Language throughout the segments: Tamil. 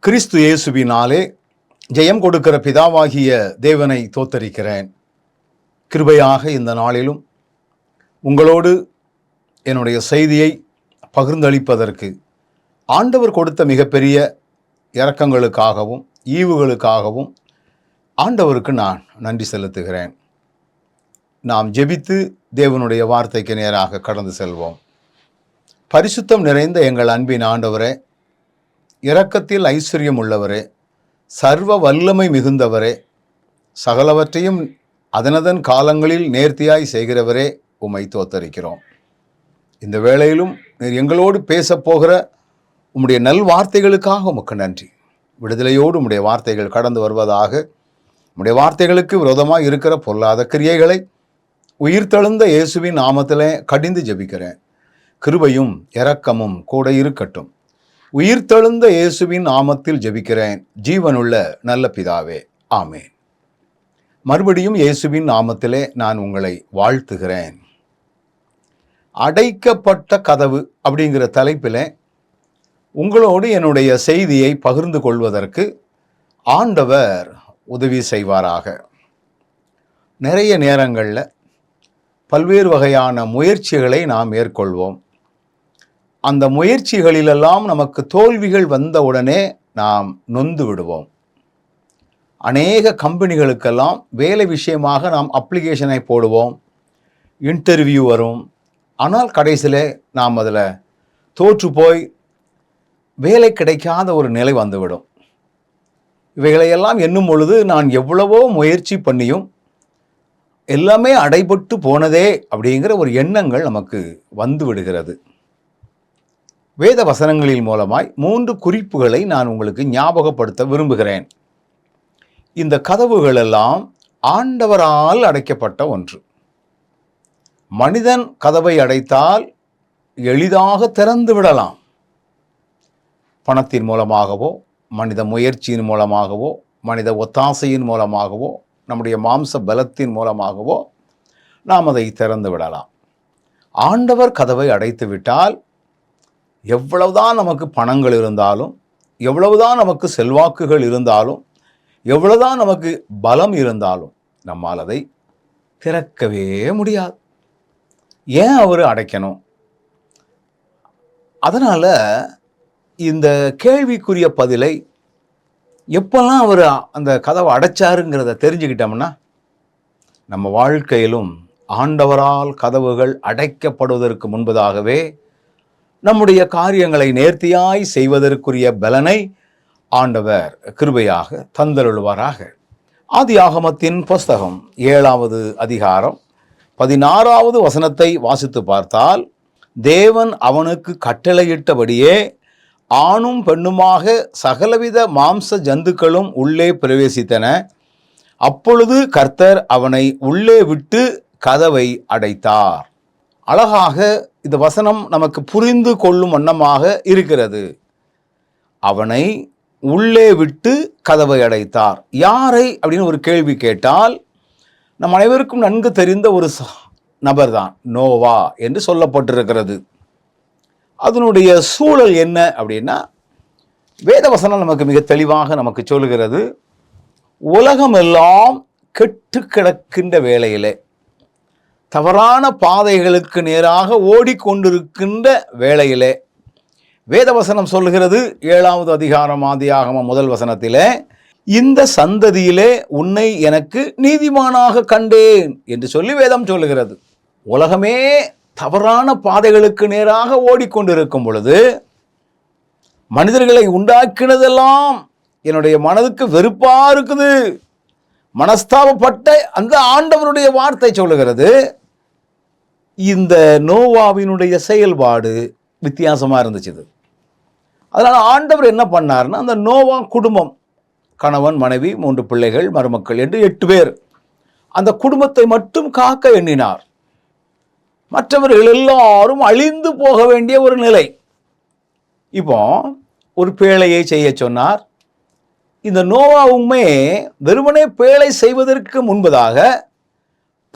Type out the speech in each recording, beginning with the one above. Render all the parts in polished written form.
கிறிஸ்து இயேசுவினாலே ஜெயம் கொடுக்கிற பிதாவாகிய தேவனை தோத்தரிக்கிறேன். கிருபையாக இந்த நாளிலும் உங்களோடு என்னுடைய செய்தியை பகிர்ந்தளிப்பதற்கு ஆண்டவர் கொடுத்த மிகப்பெரிய இரக்கங்களுக்காகவும் ஈவுகளுக்காகவும் ஆண்டவருக்கு நான் நன்றி செலுத்துகிறேன். நாம் ஜெபித்து தேவனுடைய வார்த்தைக்கு நேராக கடந்து செல்வோம். பரிசுத்தம் நிறைந்த எங்கள் அன்பின் ஆண்டவரே, இரக்கத்தில் ஐஸ்வர்யம் உள்ளவரே, சர்வ வல்லமை மிகுந்தவரே, சகலவற்றையும் அதனதன் காலங்களில் நேர்த்தியாய் செய்கிறவரே, உம்மை தோத்தரிக்கிறோம். இந்த வேளையிலும் நீர் எங்களோடு பேசப்போகிற உம்முடைய நல் வார்த்தைகளுக்காக உமக்கு நன்றி. விடுதலையோடு உம்முடைய வார்த்தைகள் கடந்து வருவதாக. உம்முடைய வார்த்தைகளுக்கு விரோதமாக இருக்கிற பொல்லாத கிரியைகளை உயிர்த்தெழுந்த இயேசுவின் நாமத்திலே கடிந்து ஜெபிக்கிறேன். கிருபையும் இரக்கமும் கூட இருக்கட்டும். உயிர்த்தெழுந்த இயேசுவின் நாமத்தில் ஜெபிக்கிறேன் ஜீவனுள்ள நல்ல பிதாவே, ஆமேன். மறுபடியும் இயேசுவின் நாமத்திலே நான் உங்களை வாழ்த்துகிறேன். அடைக்கப்பட்ட கதவு அப்படிங்கிற தலைப்பில் உங்களோடு என்னுடைய செய்தியை பகிர்ந்து கொள்வதற்கு ஆண்டவர் உதவி செய்வாராக. நிறைய நேரங்களில் பல்வேறு வகையான முயற்சிகளை நாம் மேற்கொள்வோம். அந்த முயற்சிகளிலெல்லாம் நமக்கு தோல்விகள் வந்தவுடனே நாம் நொந்து விடுவோம். அநேக கம்பெனிகளுக்கெல்லாம் வேலை விஷயமாக நாம் அப்ளிகேஷனை போடுவோம், இன்டர்வியூ வரும். ஆனால் கடைசியில் நாம் அதில் தோற்று போய் வேலை கிடைக்காத ஒரு நிலை வந்துவிடும். இவைகளையெல்லாம் எண்ணும் பொழுது நான் எவ்வளவோ முயற்சி பண்ணியும் எல்லாமே அடைபட்டு போனதே அப்படிங்கிற ஒரு எண்ணங்கள் நமக்கு வந்து விடுகிறது. வேத வசனங்களின் மூலமாய் 3 குறிப்புகளை நான் உங்களுக்கு ஞாபகப்படுத்த விரும்புகிறேன். இந்த கதவுகளெல்லாம் ஆண்டவரால் அடைக்கப்பட்ட ஒன்று. மனிதன் கதவை அடைத்தால் எளிதாக திறந்து விடலாம். பணத்தின் மூலமாகவோ, மனித முயற்சியின் மூலமாகவோ, மனித ஒத்தாசையின் மூலமாகவோ, நம்முடைய மாம்ச பலத்தின் மூலமாகவோ நாம் அதை திறந்து விடலாம். ஆண்டவர் கதவை அடைத்து விட்டால் எவ்வளவுதான் நமக்கு பணங்கள் இருந்தாலும், எவ்வளவுதான் நமக்கு செல்வாக்குகள் இருந்தாலும், எவ்வளவுதான் நமக்கு பலம் இருந்தாலும் நம்மால் அதை திறக்கவே முடியாது. ஏன் அவர் அடைக்கணும்? அதனால் இந்த கேள்விக்குரிய பதிலை எப்பெல்லாம் அவர் அந்த கதவை அடைச்சாருங்கிறத தெரிஞ்சுக்கிட்டோம்னா நம்ம வாழ்க்கையிலும் ஆண்டவரால் கதவுகள் அடைக்கப்படுவதற்கு முன்பதாகவே நம்முடைய காரியங்களை நேர்த்தியாய் செய்வதற்குரிய பலனை ஆண்டவர் கிருபையாக தந்தருள்வாராக. ஆதியாகமத்தின் புஸ்தகம் 7வது அதிகாரம் 16வது வசனத்தை வாசித்து பார்த்தால், தேவன் அவனுக்கு கட்டளையிட்டபடியே ஆணும் பெண்ணுமாக சகலவித மாம்ச ஜந்துக்களும் உள்ளே பிரவேசித்தன. அப்பொழுது கர்த்தர் அவனை உள்ளே விட்டு கதவை அடைத்தார். அழகாக இந்த வசனம் நமக்கு புரிந்து கொள்ளும் வண்ணமாக இருக்கிறது. அவனை உள்ளே விட்டு கதவை அடைத்தார். யாரை அப்படின்னு ஒரு கேள்வி கேட்டால், நம் அனைவருக்கும் நன்கு தெரிந்த ஒரு நபர்தான், நோவா என்று சொல்லப்பட்டிருக்கிறது. அதனுடைய சூழல் என்ன அப்படின்னா, வேதவசனம் நமக்கு மிக தெளிவாக நமக்கு சொல்லுகிறது. உலகம் எல்லாம் கெட்டு கிடக்கின்ற வேளையிலே, தவறான பாதைகளுக்கு நேராக ஓடிக்கொண்டிருக்கின்ற வேளையிலே, வேதவசனம் சொல்லுகிறது 7வது அதிகாரம் ஆதியாகமம் 1 வசனத்திலே, இந்த சந்ததியிலே உன்னை எனக்கு நீதிமானாக கண்டேன் என்று சொல்லி வேதம் சொல்லுகிறது. உலகமே தவறான பாதைகளுக்கு நேராக ஓடிக்கொண்டிருக்கும் பொழுது, மனிதர்களை உண்டாக்கினதெல்லாம் என்னுடைய மனதுக்கு வெறுப்பா இருக்குது, மனஸ்தாபப்பட்ட அந்த ஆண்டவருடைய வார்த்தை சொல்லுகிறது. இந்த நோவாவினுடைய செயல்பாடு வித்தியாசமா இருந்துச்சு. அதனால ஆண்டவர் என்ன பண்ணார்னா, அந்த நோவா குடும்பம், கணவன், மனைவி, 3 பிள்ளைகள், மருமக்கள் என்று 8 பேர், அந்த குடும்பத்தை மட்டும் காக்க எண்ணினார். மற்றவர்கள் எல்லாரும் அழிந்து போக வேண்டிய ஒரு நிலை. இப்போ ஒரு பேழையை செய்ய சொன்னார். இந்த நோவாவுமே வெறுமனே பேழை செய்வதற்கு முன்பதாக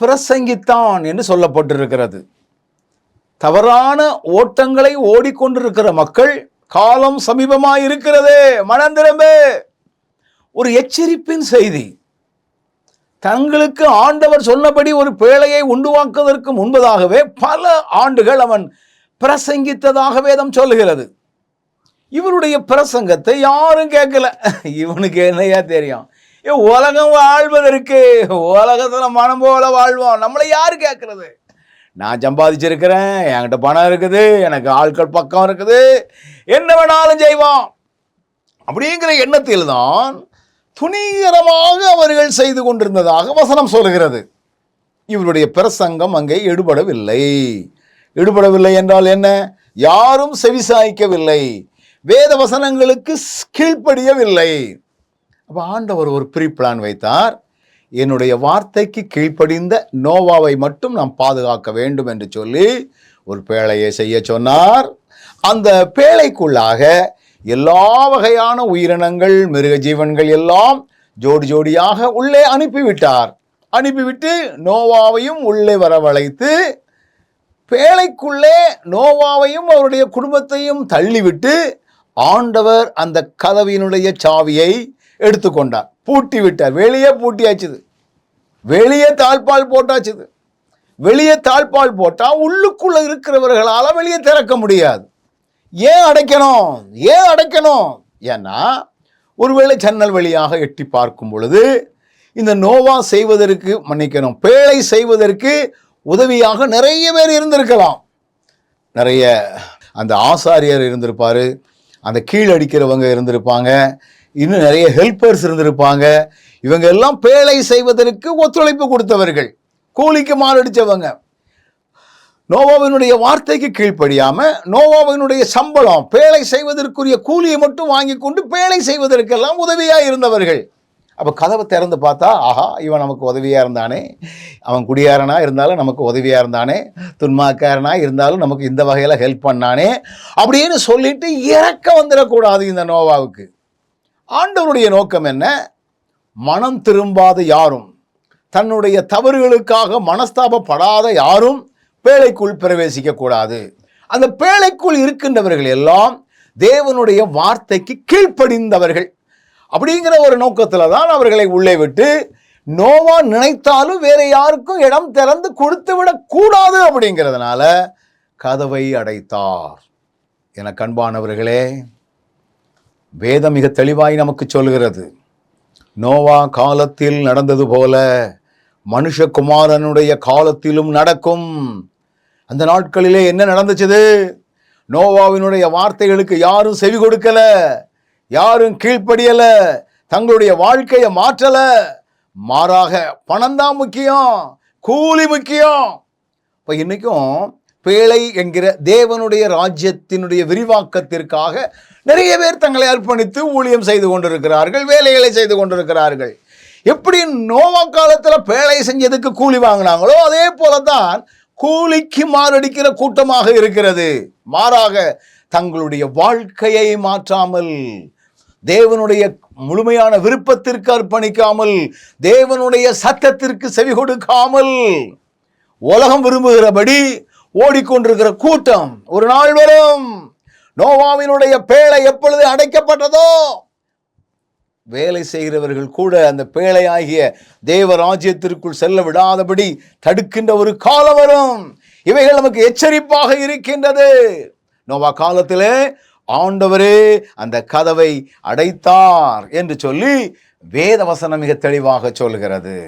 பிரசங்கித்தான் என்று சொல்லப்பட்டிருக்கிறது. தவறான ஓட்டங்களை ஓடிக்கொண்டிருக்கிற மக்கள் காலம் சமீபமாய் இருக்கிறது, மனம் திரும்பு. ஒரு எச்சரிப்பின் செய்தி. தங்களுக்கு ஆண்டவர் சொன்னபடி ஒரு பேழையை உண்டுவாக்குவதற்கு முன்பதாகவே பல ஆண்டுகள் அவன் பிரசங்கித்ததாக வேதம் சொல்லுகிறது. இவருடைய பிரசங்கத்தை யாரும் கேட்கல. இவனுக்கு என்னையா தெரியும்? உலகம் வாழ்வதற்கு, உலகத்துல மனம் போல வாழ்வோம், நம்மளை யாரு கேட்கறது? நான் சம்பாதிச்சிருக்கிறேன், என்கிட்ட பணம் இருக்குது, எனக்கு ஆட்கள் பக்கம் இருக்குது, என்ன வேணாலும் செய்வோம் அப்படிங்கிற எண்ணத்தில் தான் துணிகரமாக அவர்கள் செய்து கொண்டிருந்ததாக வசனம் சொல்கிறது. இவருடைய பிரசங்கம் அங்கே எடுபடவில்லை. எடுபடவில்லை என்றால் என்ன? யாரும் செவிசாய்க்கவில்லை, வேத வசனங்களுக்கு கீழ்ப்படியவில்லை. அப்போ ஆண்டவர் ஒரு ப்ரீ பிளான் வைத்தார். என்னுடைய வார்த்தைக்கு கீழ்ப்படிந்த நோவாவை மட்டும் நாம் பாதுகாக்க வேண்டும் என்று சொல்லி ஒரு பேழையை செய்ய சொன்னார். அந்த பேழைக்குள்ளாக எல்லா வகையான உயிரினங்கள், மிருக ஜீவன்கள் எல்லாம் ஜோடி ஜோடியாக உள்ளே அனுப்பிவிட்டார். அனுப்பிவிட்டு நோவாவையும் உள்ளே வரவழைத்து பேழைக்குள்ளே நோவாவையும் அவருடைய குடும்பத்தையும் தள்ளிவிட்டு ஆண்டவர் அந்த கதவினுடைய சாவியை எடுத்துக்கொண்டார், பூட்டி விட்டார். வெளியே பூட்டியாச்சுது, வெளியே தாழ்பால் போட்டாச்சுது. வெளியே தாழ்பால் போட்டால் உள்ளுக்குள்ள இருக்கிறவர்களால் வெளியே திறக்க முடியாது. ஏன் அடைக்கணும்? ஏன் அடைக்கணும்? ஏன்னா ஒருவேளை ஜன்னல் வழியாக எட்டி பார்க்கும் பொழுது இந்த நோவா செய்வதற்கு, மன்னிக்கணும், பேழை செய்வதற்கு உதவியாக நிறைய பேர் இருந்திருக்கலாம். நிறைய அந்த ஆசாரியர் இருந்திருப்பார், அந்த கீழடிக்கிறவங்க இருந்திருப்பாங்க, இன்னும் நிறைய ஹெல்ப்பர்ஸ் இருந்திருப்பாங்க. இவங்க எல்லாம் பேழை செய்வதற்கு ஒத்துழைப்பு கொடுத்தவர்கள், கூலிக்கு மாரடித்தவங்க. நோவாவினுடைய வார்த்தைக்கு கீழ்ப்படியாம நோவாவினுடைய சம்பளம், பேழை செய்வதற்குரிய கூலியை மட்டும் வாங்கி கொண்டு பேழை செய்வதற்கெல்லாம் உதவியாக இருந்தவர்கள். அப்போ கதவை திறந்து பார்த்தா, ஆஹா, இவன் நமக்கு உதவியாக இருந்தானே, அவன் குடியாரனாக இருந்தாலும் நமக்கு உதவியாக இருந்தானே, துன்மாக்காரனாக இருந்தாலும் நமக்கு இந்த வகையில் ஹெல்ப் பண்ணானே அப்படின்னு சொல்லிட்டு இறக்க வந்துடக்கூடாது இந்த நோவாவுக்கு. ஆண்டவருடைய நோக்கம் என்ன? மனம் திரும்பாத யாரும், தன்னுடைய தவறுகளுக்காக மனஸ்தாபப்படாத யாரும் பேழைக்குள் பிரவேசிக்க கூடாது. அந்த பேழைக்குள் இருக்கின்றவர்கள் எல்லாம் தேவனுடைய வார்த்தைக்கு கீழ்ப்படிந்தவர்கள் அப்படிங்கிற ஒரு நோக்கத்தில் தான் அவர்களை உள்ளே விட்டு, நோவா நினைத்தாலும் வேற யாருக்கும் இடம் திறந்து கொடுத்து விடக்கூடாது அப்படிங்கிறதுனால கதவை அடைத்தார். என கண்பானவர்களே, வேதம் மிக தெளிவாய் நமக்கு சொல்கிறது, நோவா காலத்தில் நடந்தது போல மனுஷகுமாரனுடைய காலத்திலும் நடக்கும். அந்த நாட்களிலே என்ன நடந்துச்சு? நோவாவினுடைய வார்த்தைகளுக்கு யாரும் செவி கொடுக்கல, யாரும் கீழ்ப்படியல, தங்களுடைய வாழ்க்கையை மாற்றல. மாறாக பணம் தான் முக்கியம், கூலி முக்கியம். இப்போ இன்னைக்கும் பேழை என்கிற தேவனுடைய ராஜ்யத்தினுடைய விரிவாக்கத்திற்காக நிறைய பேர் தங்களை அர்ப்பணித்து ஊழியம் செய்து கொண்டிருக்கிறார்கள், வேலைகளை செய்து கொண்டிருக்கிறார்கள். எப்படி நோவா காலத்தில் பேழை செஞ்சதுக்கு கூலி வாங்கினாங்களோ அதே போலதான் கூலிக்கு மாரடிக்கிற கூட்டமாக இருக்கிறது. மாறாக தங்களுடைய வாழ்க்கையை மாற்றாமல், தேவனுடைய முழுமையான விருப்பத்திற்கு அர்ப்பணிக்காமல், தேவனுடைய சத்தத்திற்கு செவி கொடுக்காமல், உலகம் விரும்புகிறபடி ஓடிக்கொண்டிருக்கிற கூட்டம் ஒரு நாள் வரும். நோவாவினுடைய பேழை எப்பொழுது அடைக்கப்பட்டதோ, வேலை செய்கிறவர்கள் கூட அந்த பேழை ஆகிய தேவ ராஜ்யத்திற்குள் செல்ல விடாதபடி தடுக்கின்ற ஒரு காலம் வரும். இவைகள் நமக்கு எச்சரிப்பாக இருக்கின்றது. நோவா காலத்திலே ஆண்டவரே அந்த கதவை அடைத்தார் என்று சொல்லி வேத வசனம் மிக தெளிவாக சொல்கிறது.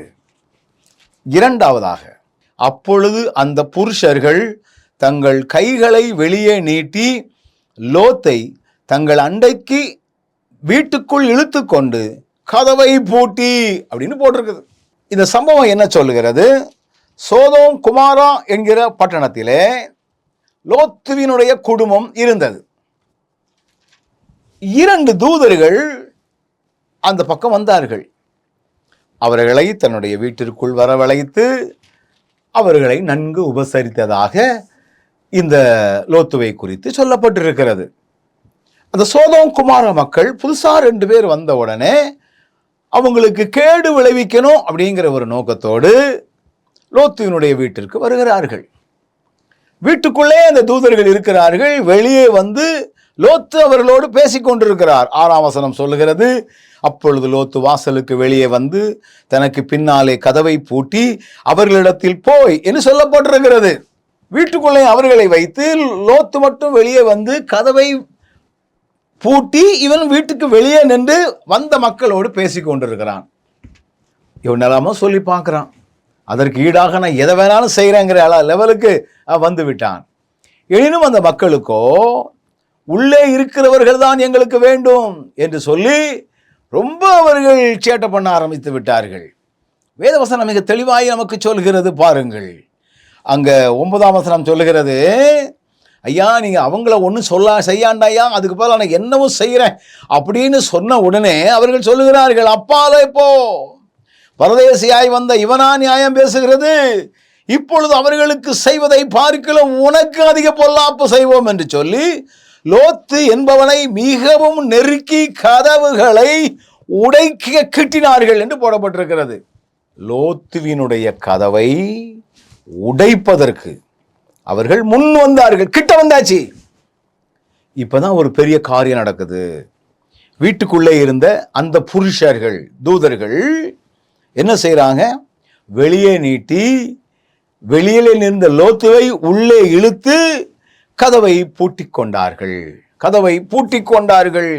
இரண்டாவதாக, அப்பொழுது அந்த புருஷர்கள் தங்கள் கைகளை வெளியே நீட்டி லோத்தை தங்கள் அண்டைக்கு வீட்டுக்குள் இழுத்து கொண்டு கதவை பூட்டி அப்படின்னு போட்டிருக்குது. இந்த சம்பவம் என்ன சொல்லுகிறது? சோதோம் குமாரா என்கிற பட்டணத்திலே லோத்துவினுடைய குடும்பம் இருந்தது. 2 தூதர்கள் அந்த பக்கம் வந்தார்கள். அவர்களை தன்னுடைய வீட்டிற்குள் வரவழைத்து அவர்களை நன்கு உபசரித்ததாக இந்த லோத்துவை குறித்து சொல்லப்பட்டிருக்கிறது. அந்த சோதோம் குமார மக்கள் புதுசா 2 பேர் வந்த உடனே அவங்களுக்கு கேடு விளைவிக்கணும் அப்படிங்கிற ஒரு நோக்கத்தோடு லோத்துவினுடைய வீட்டிற்கு வருகிறார்கள். வீட்டுக்குள்ளே அந்த தூதர்கள் இருக்கிறார்கள். வெளியே வந்து லோத்து அவர்களோடு பேசிக் கொண்டிருக்கிறார். 6ஆம் வசனம் சொல்லுகிறது, அப்பொழுது லோத்து வாசலுக்கு வெளியே வந்து தனக்கு பின்னாலே கதவை பூட்டி அவர்களிடத்தில் போய் என்று சொல்லப்பட்டிருக்கிறது. வீட்டுக்குள்ளே அவர்களை வைத்து லோத்து மட்டும் வெளியே வந்து கதவை பூட்டி இவன் வீட்டுக்கு வெளியே நின்று வந்த மக்களோடு பேசி கொண்டிருக்கிறான். இவன் நிலமா சொல்லி பார்க்குறான், அதற்கு ஈடாக நான் எதை வேணாலும் செய்கிறேங்கிற லெவலுக்கு வந்து விட்டான். எனினும் அந்த மக்களுக்கோ உள்ளே இருக்கிறவர்கள் தான் எங்களுக்கு வேண்டும் என்று சொல்லி ரொம்ப அவர்கள் சேட்டை பண்ண ஆரம்பித்து விட்டார்கள். வேதவசனம் மிக தெளிவாய் நமக்கு சொல்கிறது பாருங்கள். அங்கே 9ஆம் வசனம் சொல்லுகிறது, ஐயா நீங்கள் அவங்கள ஒன்றும் செய்யாண்டாயா, அதுக்கு பதிலாக நான் என்னவும் செய்கிறேன் அப்படின்னு சொன்ன உடனே அவர்கள் சொல்லுகிறார்கள், அப்பாலே போ, பரதேசியாய் வந்த இவனா நியாயம் பேசுகிறது, இப்பொழுது அவர்களுக்கு செய்வதை பார்க்கலாம் உனக்கு அதிக பொல்லாப்பு செய்வோம் என்று சொல்லி லோத்து என்பவனை மிகவும் நெருக்கி கதவுகளை உடைக்க கிட்டினார்கள் என்று போடப்பட்டிருக்கிறது. லோத்துவினுடைய கதவை உடைப்பதற்கு அவர்கள் முன் வந்தார்கள், கிட்ட வந்தாச்சு. இப்பதான் ஒரு பெரிய காரியம் நடக்குது. வீட்டுக்குள்ளே இருந்த அந்த புருஷர்கள் தூதர்கள் என்ன செய்யறாங்க, வெளியே நீட்டி வெளியிலே நின்ற லோத்துவை உள்ளே இழுத்து கதவை பூட்டிக் கொண்டார்கள். கதவை பூட்டிக் கொண்டார்கள்.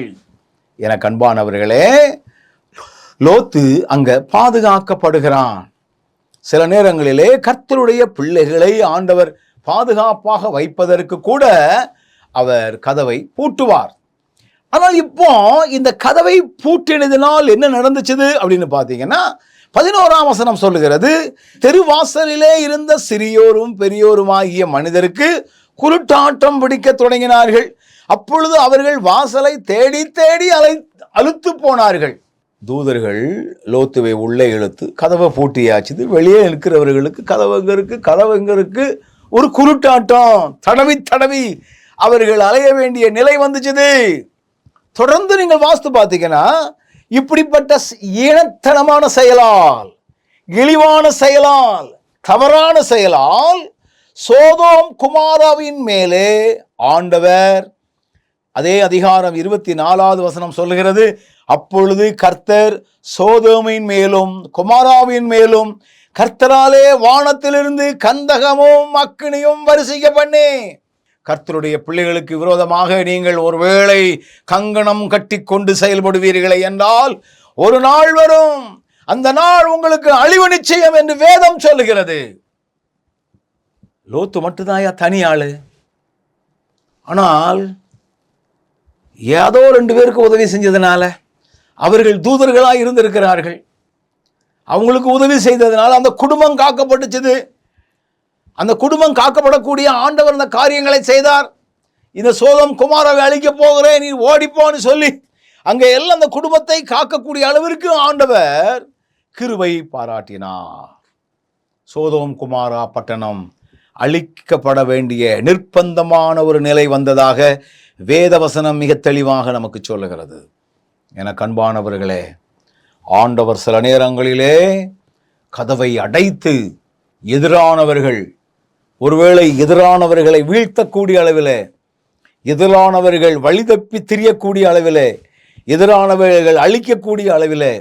என அன்பானவர்களே, லோத்து அங்க பாதுகாக்கப்படுகிறான். சில நேரங்களிலே கர்த்தருடைய பிள்ளைகளை ஆண்டவர் பாதுகாப்பாக வைப்பதற்கு கூட அவர் கதவை பூட்டுவார். ஆனால் இப்போ இந்த கதவை பூட்டினதினால் என்ன நடந்துச்சு அப்படின்னு பார்த்தீங்கன்னா, 11ஆம் வசனம் சொல்லுகிறது, தெருவாசலிலே இருந்த சிறியோரும் பெரியோருமாகிய மனிதருக்கு குருட்டாட்டம் பிடிக்க தொடங்கினார்கள். அப்பொழுது அவர்கள் வாசலை தேடி தேடி அழுத்து போனார்கள். தூதர்கள் லோத்துவை உள்ளே இழுத்து கதவை பூட்டியாச்சுது. வெளியே இருக்கிறவர்களுக்கு கதவு எங்க இருக்கு ஒரு குருட்டாட்டம் தடவி தடவி அவர்கள் அலைய வேண்டிய நிலை வந்துச்சுது. தொடர்ந்து நீங்கள் வாஸ்து பார்த்தீங்கன்னா, இப்படிப்பட்ட ஈனத்தனமான செயலால், இழிவான செயலால், தவறான செயலால் சோதோம் குமாராவின் மேலே ஆண்டவர், அதே அதிகாரம் 24வது வசனம் சொல்லுகிறது, அப்பொழுது கர்த்தர் சோதோமின் மேலும் குமாராவின் மேலும் கர்த்தராலே வானத்திலிருந்து கந்தகமும் அக்கினியும் வரிசைக்க பண்ணி, கர்த்தருடைய பிள்ளைகளுக்கு விரோதமாக நீங்கள் ஒருவேளை கங்கணம் கட்டி கொண்டு செயல்படுவீர்களே என்றால் ஒரு நாள் வரும், அந்த நாள் உங்களுக்கு அழிவு நிச்சயம் என்று வேதம் சொல்லுகிறது. லோத்து மட்டும்தாயா தனி ஆளு. ஆனால் ஏதோ 2 பேருக்கு உதவி செஞ்சதுனால, அவர்கள் தூதர்களாக இருந்திருக்கிறார்கள், அவங்களுக்கு உதவி செய்ததுனால அந்த குடும்பம் காக்கப்பட்டுச்சுது. அந்த குடும்பம் காக்கப்படக்கூடிய ஆண்டவர் அந்த காரியங்களை செய்தார். இந்த சோதம் குமாராவை அழிக்க போகிறேன், நீ ஓடிப்போன்னு சொல்லி அங்கே எல்லாம் அந்த குடும்பத்தை காக்கக்கூடிய அளவிற்கு ஆண்டவர் கிருபை பாராட்டினார். சோதோம் குமாரா பட்டணம் அழிக்கப்பட வேண்டிய நிர்பந்தமான ஒரு நிலை வந்ததாக வேதவசனம் மிக தெளிவாக நமக்கு சொல்லுகிறது. என அன்பானவர்களே, ஆண்டவர் சில நேரங்களிலே கதவை அடைத்து எதிரானவர்கள், ஒருவேளை எதிரானவர்களை வீழ்த்தக்கூடிய அளவில், எதிரானவர்கள் வழி தப்பி திரியக்கூடிய அளவில், எதிரானவர்கள் அழிக்கக்கூடிய அளவில்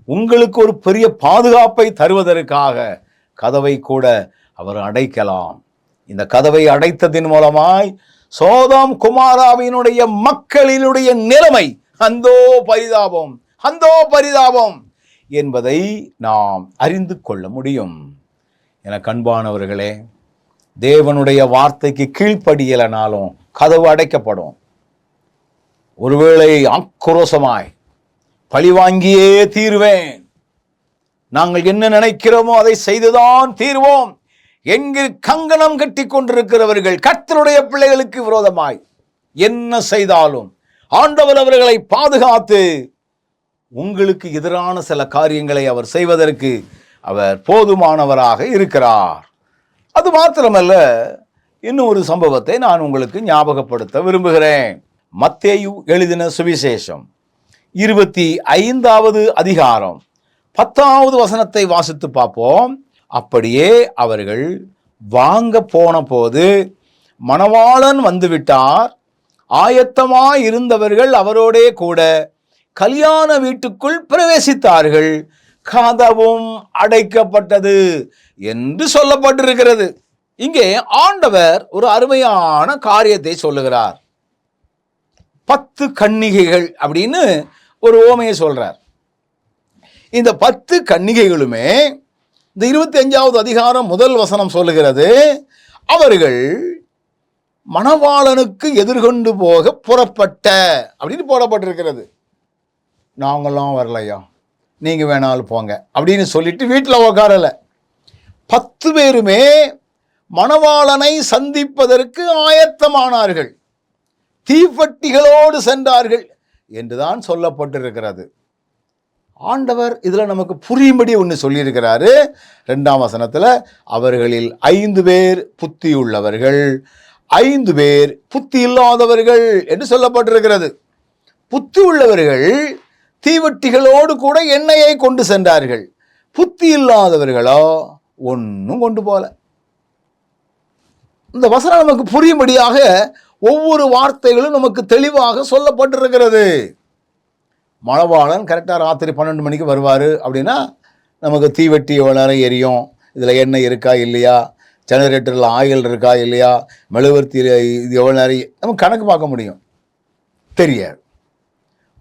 உங்களுக்கு ஒரு பெரிய பாதுகாப்பை தருவதற்காக கதவை கூட அவர் அடைக்கலாம். இந்த கதவை அடைத்ததின் மூலமாய் சோதோம் குமாராவினுடைய மக்களினுடைய நிலைமை அந்தோ பரிதாபம் என்பதை நாம் அறிந்து கொள்ள முடியும். என அன்பானவர்களே, தேவனுடைய வார்த்தைக்கு கீழ்ப்படியலனாலும் கதவு அடைக்கப்படும். ஒருவேளை ஆக்ரோஷமாய் பழிவாங்கியே தீர்வேன், நாங்கள் என்ன நினைக்கிறோமோ அதை செய்துதான் தீர்வோம் என்கிற கங்கணம் கட்டி கொண்டிருக்கிறவர்கள் கர்த்தருடைய பிள்ளைகளுக்கு விரோதமாய் என்ன செய்தாலும் ஆண்டவர் அவர்களை பாதுகாத்து உங்களுக்கு எதிரான சில காரியங்களை அவர் செய்வதற்கு அவர் போதுமானவராக இருக்கிறார். அது மாத்திரமல்ல, இன்னும் ஒரு சம்பவத்தை நான் உங்களுக்கு ஞாபகப்படுத்த விரும்புகிறேன். மத்தேயு எழுதின சுவிசேஷம் 25வது அதிகாரம் 10வது வசனத்தை வாசித்து பார்ப்போம். அப்படியே அவர்கள் வாங்க போன போது மணவாளன் வந்துவிட்டார், ஆயத்தமாய் இருந்தவர்கள் அவரோடே கூட கல்யாண வீட்டுக்குள் பிரவேசித்தார்கள், கதவும் அடைக்கப்பட்டது என்று சொல்லப்பட்டிருக்கிறது. இங்கே ஆண்டவர் ஒரு அருமையான காரியத்தை சொல்லுகிறார். 10 கன்னிகைகள் அப்படின்னு ஒரு ஓமையை சொல்றார். இந்த 10 கன்னிகைகளுமே இந்த 25வது அதிகாரம் முதல் வசனம் சொல்லுகிறது, அவர்கள் மணவாளனுக்கு எதிர்கொண்டு போக புறப்பட்ட அப்படின்னு போடப்பட்டிருக்கிறது. நாங்களாம் வரலையா, நீங்க வேணாலும் போங்க அப்படின்னு சொல்லிட்டு வீட்டில் உக்காரல. 10 பேருமே மணவாளனை சந்திப்பதற்கு ஆயத்தமானார்கள், தீப்பெட்டிகளோடு சென்றார்கள் என்றுதான் சொல்லப்பட்டிருக்கிறது. ஆண்டவர் இதுல நமக்கு புரியும்படி ஒன்று சொல்லியிருக்கிறாரு. 2ஆம் வசனத்துல அவர்களில் 5 பேர் புத்தி உள்ளவர்கள், 5 பேர் புத்தி இல்லாதவர்கள் என்று சொல்லப்பட்டிருக்கிறது. புத்தி உள்ளவர்கள் தீவெட்டிகளோடு கூட எண்ணெயை கொண்டு சென்றார்கள், புத்தி இல்லாதவர்களோ ஒன்றும் கொண்டு போல. இந்த வசனம் நமக்கு புரியும்படியாக ஒவ்வொரு வார்த்தைகளும் நமக்கு தெளிவாக சொல்லப்பட்டிருக்கிறது. மணவாளன் கரெக்டாக ராத்திரி 12 மணிக்கு வருவார் அப்படின்னா நமக்கு தீவெட்டி எவ்வளோ நேரம் எரியும், இதில் எண்ணெய் இருக்கா இல்லையா, ஜெனரேட்டரில் ஆயில் இருக்கா இல்லையா, மெழுகுவர்த்தி இது எவ்வளோ நேரம் நம்ம கணக்கு பார்க்க முடியும், தெரியாது.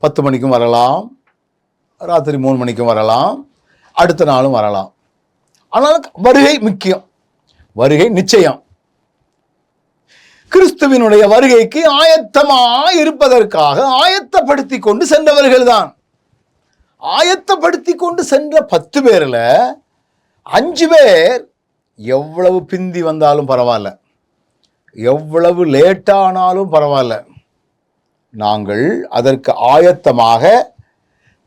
10 மணிக்கும் வரலாம், ராத்திரி 3 மணிக்கும் வரலாம், அடுத்த நாளும் வரலாம். ஆனால் வருகை முக்கியம், வருகை நிச்சயம். கிறிஸ்துவினுடைய வருகைக்கு ஆயத்தமாக இருப்பதற்காக ஆயத்தப்படுத்தி கொண்டு சென்றவர்கள் தான். ஆயத்தப்படுத்தி கொண்டு சென்ற 10 பேரில் 5 பேர் எவ்வளவு பிந்தி வந்தாலும் பரவாயில்ல, எவ்வளவு லேட்டானாலும் பரவாயில்ல, நாங்கள் அதற்கு ஆயத்தமாக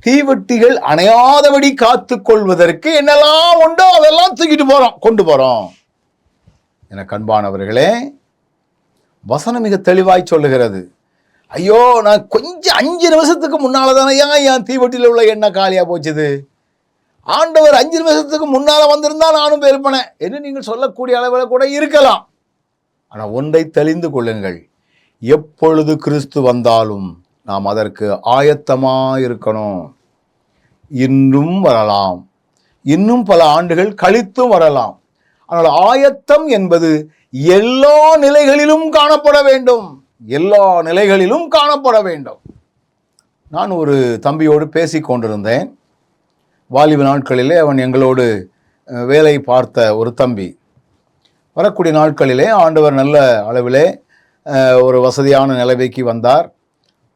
தீவெட்டிகள் அணையாதபடி காத்து கொள்வதற்கு என்னெல்லாம் உண்டோ அதெல்லாம் தூக்கிட்டு போறோம், கொண்டு போறோம். என கண்பானவர்களே, வசனம் மிக தெளிவாய் சொல்லுகிறது. ஐயோ, நான் கொஞ்சம் 5 நிமிஷத்துக்கு முன்னால தானே என் தீவெட்டியில் உள்ள எண்ணெய் காலியா போச்சுது, ஆண்டவர் 5 நிமிஷத்துக்கு முன்னால வந்திருந்தா நானும் போயிருப்பேன் என்று நீங்கள் சொல்லக்கூடிய அளவில் கூட இருக்கலாம். ஆனால் ஒன்றை தெளிந்து கொள்ளுங்கள், எப்பொழுது கிறிஸ்து வந்தாலும் நாம் அதற்கு ஆயத்தமாக இருக்கணும். இன்னும் வரலாம், இன்னும் பல ஆண்டுகள் கழித்தும் வரலாம். ஆனால் ஆயத்தம் என்பது எல்லா நிலைகளிலும் காணப்பட வேண்டும், எல்லா நிலைகளிலும் காணப்பட வேண்டும். நான் ஒரு தம்பியோடு பேசி கொண்டிருந்தேன். வாலிப நாட்களிலே அவன் எங்களோடு வேலை பார்த்த ஒரு தம்பி. வரக்கூடிய நாட்களிலே ஆண்டவர் நல்ல அளவிலே ஒரு வசதியான நிலைமைக்கு வந்தார்.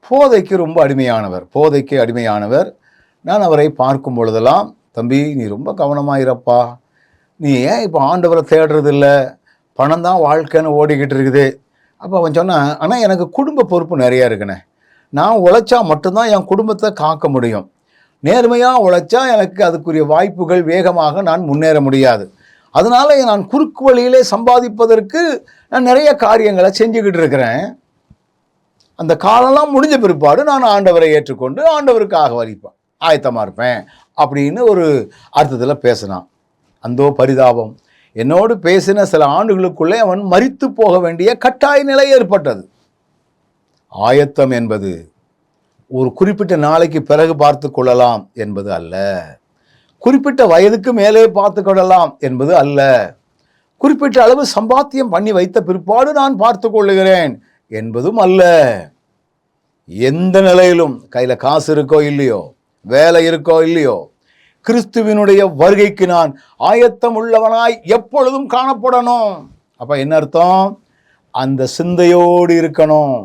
போதைக்கு ரொம்ப அடிமையானவர். நான் அவரை பார்க்கும் பொழுதெல்லாம், தம்பி நீ ரொம்ப கவனமாயிரப்பா, நீ ஏன் இப்போ ஆண்டவரை தேடுறதில்ல, பணம் தான் வாழ்க்கைன்னு ஓடிக்கிட்டு இருக்குது. அப்போ அவன் சொன்னான், ஆனால் எனக்கு குடும்ப பொறுப்பு நிறையா இருக்குண்ணே, நான் உழைச்சா மட்டும்தான் என் குடும்பத்தை காக்க முடியும், நேர்மையாக உழைச்சா எனக்கு அதுக்குரிய வாய்ப்புகள் வேகமாக நான் முன்னேற முடியாது, அதனால நான் குறுக்கு வழியிலே சம்பாதிப்பதற்கு நான் நிறைய காரியங்களை செஞ்சுக்கிட்டு இருக்கிறேன், அந்த காலம்லாம் முடிஞ்ச பிற்பாடு நான் ஆண்டவரை ஏற்றுக்கொண்டு ஆண்டவருக்காக வரிப்பேன், ஆயத்தமாக இருப்பேன் அப்படின்னு ஒரு அர்த்தத்தில் பேசினான். அந்தோ பரிதாபம், என்னோடு பேசின சில ஆண்டுகளுக்குள்ளே அவன் மரித்து போக வேண்டிய கட்டாய நிலை ஏற்பட்டது. ஆயத்தம் என்பது ஒரு குறிப்பிட்ட நாளைக்கு பிறகு பார்த்து கொள்ளலாம் என்பது அல்ல, குறிப்பிட்ட வயதுக்கு மேலே பார்த்து கொள்ளலாம் என்பது அல்ல, குறிப்பிட்ட அளவு சம்பாத்தியம் பண்ணி வைத்த பிற்பாடு நான் பார்த்து கொள்ளுகிறேன் என்பதும் அல்ல. எந்த நிலையிலும் கையில் காசு இருக்கோ இல்லையோ, வேலை இருக்கோ இல்லையோ, கிறிஸ்துவினுடைய வருகைக்கு நான் ஆயத்தம் உள்ளவனாய் எப்பொழுதும் காணப்படணும். அப்ப என்ன அர்த்தம்? அந்த சிந்தையோடு இருக்கணும்,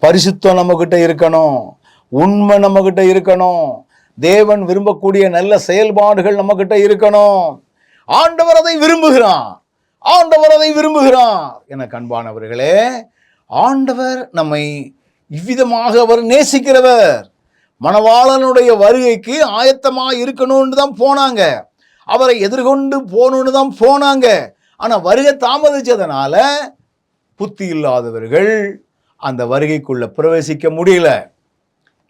பரிசுத்தம் நம்மகிட்ட இருக்கணும், உண்மை நம்மகிட்ட இருக்கணும், தேவன் விரும்பக்கூடிய நல்ல செயல்பாடுகள் நம்மகிட்ட இருக்கணும். ஆண்டவர் அதை விரும்புகிறார். என கண்பானவர்களே, ஆண்டவர் நம்மை இவ்விதமாக அவர் நேசிக்கிறவர். மணவாளனுடைய வருகைக்கு ஆயத்தமாக இருக்கணும்னு தான் போனாங்க, அவரை எதிர்கொண்டு போகணுன்னு தான் போனாங்க. ஆனால் வருகை தாமதிச்சதுனால புத்தி இல்லாதவர்கள் அந்த வருகைக்குள்ள பிரவேசிக்க முடியல.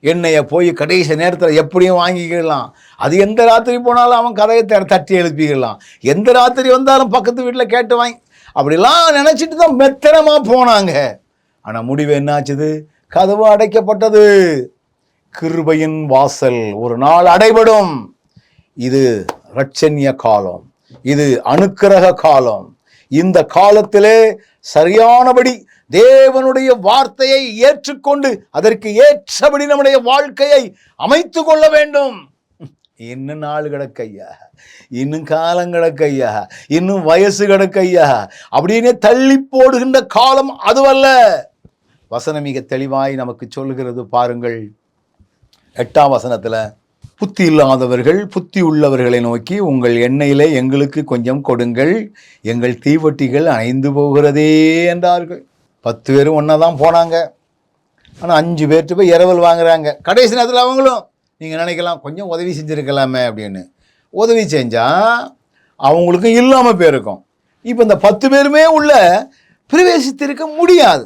எண்ணெயை போய் கடைசி நேரத்தில் எப்படியும் வாங்கிக்கலாம், அது எந்த ராத்திரி போனாலும் அவன் கதையை தட்டி எழுப்பிக்கலாம், எந்த ராத்திரி வந்தாலும் பக்கத்து வீட்டில் கேட்டு வாங்கி, அப்படிலாம் நினச்சிட்டு தான் மெத்தனமாக போனாங்க. ஆனால் முடிவு என்னாச்சுது? கதவு அடைக்கப்பட்டது. கிருபையின் வாசல் ஒரு நாள் அடைபடும். இது இரட்சண்ய காலம், இது அனுக்கிரக காலம். இந்த காலத்திலே சரியானபடி தேவனுடைய வார்த்தையை ஏற்றுக்கொண்டு அதற்கு ஏற்றபடி நம்முடைய வாழ்க்கையை அமைத்து கொள்ள வேண்டும். இன்னும் நாள் கிடக்கையா, இன்னும் காலம் கிடக்கையா, இன்னும் வயசு கிடக்கையா அப்படின்னு தள்ளி போடுகின்ற காலம் அதுவல்ல. வசனம் மிக தெளிவாய் நமக்கு சொல்லுகிறது பாருங்கள். 8ஆம் வசனத்துல, புத்தி இல்லாதவர்கள் புத்தி உள்ளவர்களை நோக்கி, உங்கள் எண்ணெயிலே எங்களுக்கு கொஞ்சம் கொடுங்கள், எங்கள் தீவட்டிகள் அணைந்து போகிறதே என்றார்கள். 10 பேரும் ஒன்னாதான் போனாங்க. ஆனால் 5 பேர்ட்டு போய் இரவல் வாங்குறாங்க. கடைசி நேரத்தில் அவங்களும் நீங்கள் நினைக்கலாம் கொஞ்சம் உதவி செஞ்சுருக்கலாமே அப்படின்னு. உதவி செஞ்சால் அவங்களுக்கும் இல்லாமல் போயிருக்கும். இப்போ இந்த 10 பேருமே உள்ள பிரவேசித்திருக்க முடியாது.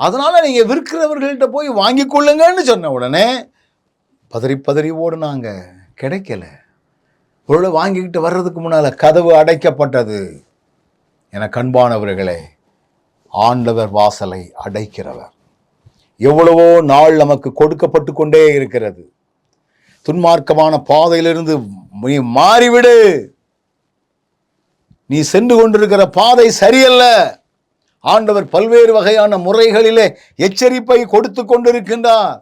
அதனால் நீங்கள் விற்கிறவர்கள்ட்ட போய் வாங்கி கொள்ளுங்கன்னு சொன்ன உடனே பதறி பதறி ஓடுனாங்க. கிடைக்கல. பொருளை வாங்கிக்கிட்டு வர்றதுக்கு முன்னால் கதவு அடைக்கப்பட்டது. என கண்பானவர்களே, ஆண்டவர் வாசலை அடைக்கிறவர். எவ்வளவோ நாள் நமக்கு கொடுக்கப்பட்டு கொண்டே இருக்கிறது. துன்மார்க்கமான பாதையிலிருந்து நீ மாறிவிடு, நீ சென்று கொண்டிருக்கிற பாதை சரியல்ல. ஆண்டவர் பல்வேறு வகையான முறைகளிலே எச்சரிப்பை கொடுத்து கொண்டிருக்கின்றார்.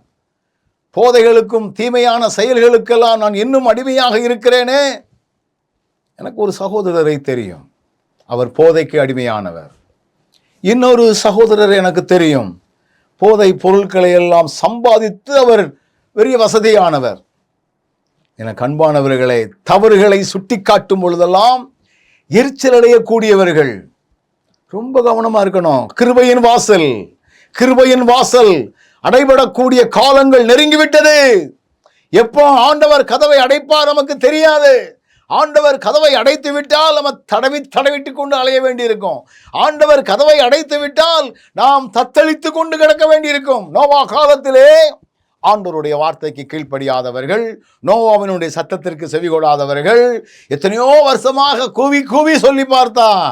போதைகளுக்கும் தீமையான செயல்களுக்கெல்லாம் நான் இன்னும் அடிமையாக இருக்கிறேனே. எனக்கு ஒரு சகோதரரை தெரியும், அவர் போதைக்கு அடிமையானவர். இன்னொரு சகோதரர் எனக்கு தெரியும், போதை பொருட்களை எல்லாம் சம்பாதித்து அவர் பெரிய வசதியானவர். என கண்பானவர்களை, தவறுகளை சுட்டி காட்டும் பொழுதெல்லாம் எரிச்சல் அடையக்கூடியவர்கள். ரொம்ப கவனமா இருக்கணும். கிருபையின் வாசல், கிருபையின் வாசல் அடைபடக்கூடிய காலங்கள் நெருங்கிவிட்டது. எப்போ ஆண்டவர் கதவை அடைப்பார் நமக்கு தெரியாது. ஆண்டவர் கதவை அடைத்து விட்டால் நம்ம தடவிட்டு கொண்டு அலைய வேண்டியிருக்கும். ஆண்டவர் கதவை அடைத்து விட்டால் நாம் தத்தளித்து கொண்டு கிடக்க வேண்டியிருக்கும். நோவா காலத்திலே ஆண்டவருடைய வார்த்தைக்கு கீழ்ப்படியாதவர்கள், நோவாவினுடைய சத்தத்திற்கு செவிகொடாதவர்கள் எத்தனையோ வருஷமாக கூவி கூவி சொல்லி பார்த்தான்.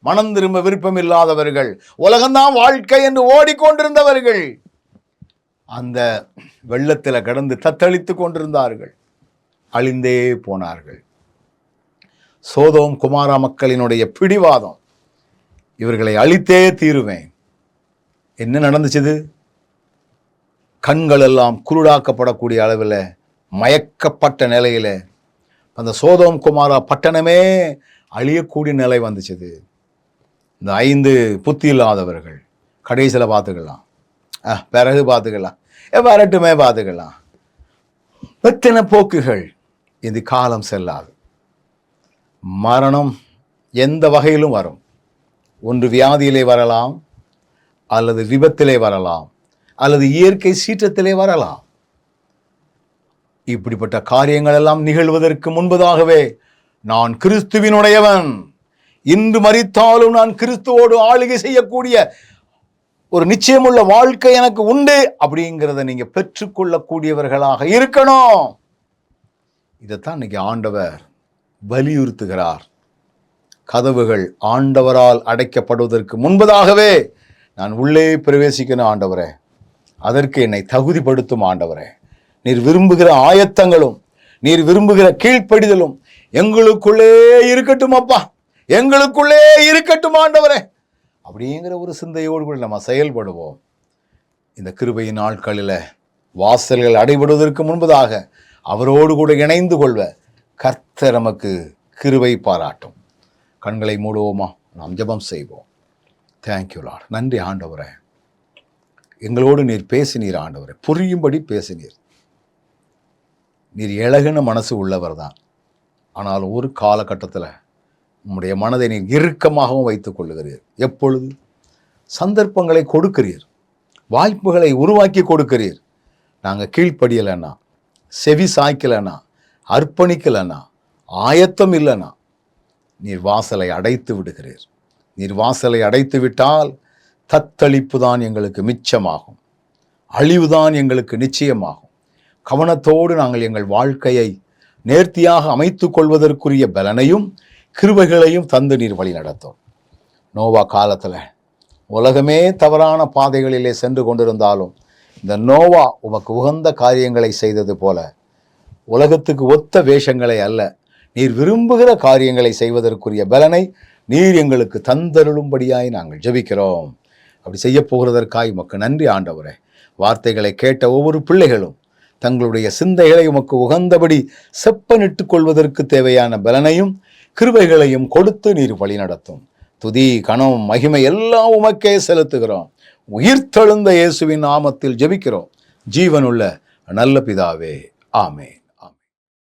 மனம் திரும்ப விருப்பம் இல்லாதவர்கள், உலகம்தான் வாழ்க்கை என்று ஓடிக்கொண்டிருந்தவர்கள் அந்த வெள்ளத்தில் கடந்து தத்தளித்து கொண்டிருந்தார்கள். அழிந்தே போனார்கள். சோதோம் குமாரா மக்களினுடைய பிடிவாதம், இவர்களை அழித்தே தீருவேன். என்ன நடந்துச்சு? கண்கள் எல்லாம் குருடாக்கப்படக்கூடிய அளவில் மயக்கப்பட்ட நிலையில் அந்த சோதோம் குமாரா பட்டணமே அழியக்கூடிய நிலை வந்துச்சுது. இந்த 5 புத்தி இல்லாதவர்கள் கடைசியில் பார்த்துக்கலாம், பிறகு பார்த்துக்கலாம், வரட்டுமே பார்த்துக்கலாம். எத்தனை போக்குகள். இது காலம் செல்லாது. மரணம் எந்த வகையிலும் வரும். ஒன்று வியாதியிலே வரலாம், அல்லது விபத்திலே வரலாம், அல்லது இயற்கை சீற்றத்திலே வரலாம். இப்படிப்பட்ட காரியங்கள் எல்லாம் நிகழ்வதற்கு முன்பதாகவே நான் கிறிஸ்துவினுடையவன், இன்று மரித்தாலும் நான் கிறிஸ்துவோடு ஆளுகை செய்யக்கூடிய ஒரு நிச்சயமுள்ள வாழ்க்கை எனக்கு உண்டு அப்படிங்கிறத நீங்க பெற்றுக்கொள்ளக்கூடியவர்களாக இருக்கணும். இதைத்தான் இன்னைக்கு ஆண்டவர் வலியுறுத்துகிறார். கதவுகள் ஆண்டவரால் அடைக்கப்படுவதற்கு முன்பதாகவே நான் உள்ளே பிரவேசிக்கணும் ஆண்டவரே, அதற்கு என்னை தகுதிப்படுத்தும் ஆண்டவரே. நீர் விரும்புகிற ஆயத்தங்களும் நீர் விரும்புகிற கீழ்ப்படிதலும் எங்களுக்குள்ளே இருக்கட்டும் அப்பா, எங்களுக்குள்ளே இருக்கட்டும் ஆண்டவரே அப்படிங்கிற ஒரு சிந்தையோடு கூட நம்ம செயல்படுவோம். இந்த கிருபையின் நாட்களில் வாசல்கள் அடைபடுவதற்கு முன்பதாக அவரோடு கூட இணைந்து கொள்வ கர்த்தர் நமக்கு கிருபை பாராட்டும். கண்களை மூடுவோமா, நாம் ஜெபம் செய்வோம். Thank you Lord. நன்றி ஆண்டவரே, எங்களோடு நீர் பேசினீர் ஆண்டவரே, புரியும்படி பேசினீர். நீர் இழகுன மனசு உள்ளவர் தான். ஆனால் ஒரு காலகட்டத்தில் உம்முடைய மனதை நீர் இறுக்கமாகவும் வைத்துக் கொள்ளுகிறீர். எப்பொழுது சந்தர்ப்பங்களை கொடுக்கிறீர், வாய்ப்புகளை உருவாக்கி கொடுக்கிறீர். நாங்கள் கீழ்ப்படியலைன்னா, செவி சாய்க்கலைன்னா, அர்ப்பணிக்கலைன்னா, ஆயத்தம் இல்லைன்னா நீர் வாசலை அடைத்து விடுகிறீர். நீர் வாசலை அடைத்து விட்டால் தத்தளிப்பு தான் எங்களுக்கு மிச்சமாகும், அழிவுதான் எங்களுக்கு நிச்சயமாகும். கவனத்தோடு நாங்கள் எங்கள் வாழ்க்கையை நேர்த்தியாக அமைத்து கொள்வதற்குரிய பலனையும் கிருபைகளையும் தந்து நீர் வழி நடத்தும். நோவா காலத்தில் உலகமே தவறான பாதைகளிலே சென்று கொண்டிருந்தாலும் இந்த நோவா உமக்கு உகந்த காரியங்களை செய்தது போல உலகத்துக்கு ஒத்த வேஷங்களை அல்ல, நீர் விரும்புகிற காரியங்களை செய்வதற்குரிய பலனை நீர் எங்களுக்கு தந்தருளும்படியாய் நாங்கள் ஜெபிக்கிறோம். அப்படி செய்ய போகிறதற்காய் உமக்கு நன்றி ஆண்டவரே. வார்த்தைகளை கேட்ட ஒவ்வொரு பிள்ளைகளும் தங்களுடைய சிந்தைகளை உமக்கு உகந்தபடி செப்பனிட்டுக் கொள்வதற்கு தேவையான பலனையும் கிருபைகளையும் கொடுத்து நீர் வழிநடத்தும். துதி, கனம், மகிமை எல்லாம் உமக்கே செலுத்துகிறோம். உயிர்த்தெழுந்த இயேசுவின் நாமத்தில் ஜெபிக்கிறோம் ஜீவனுள்ள நல்ல பிதாவே, ஆமென்.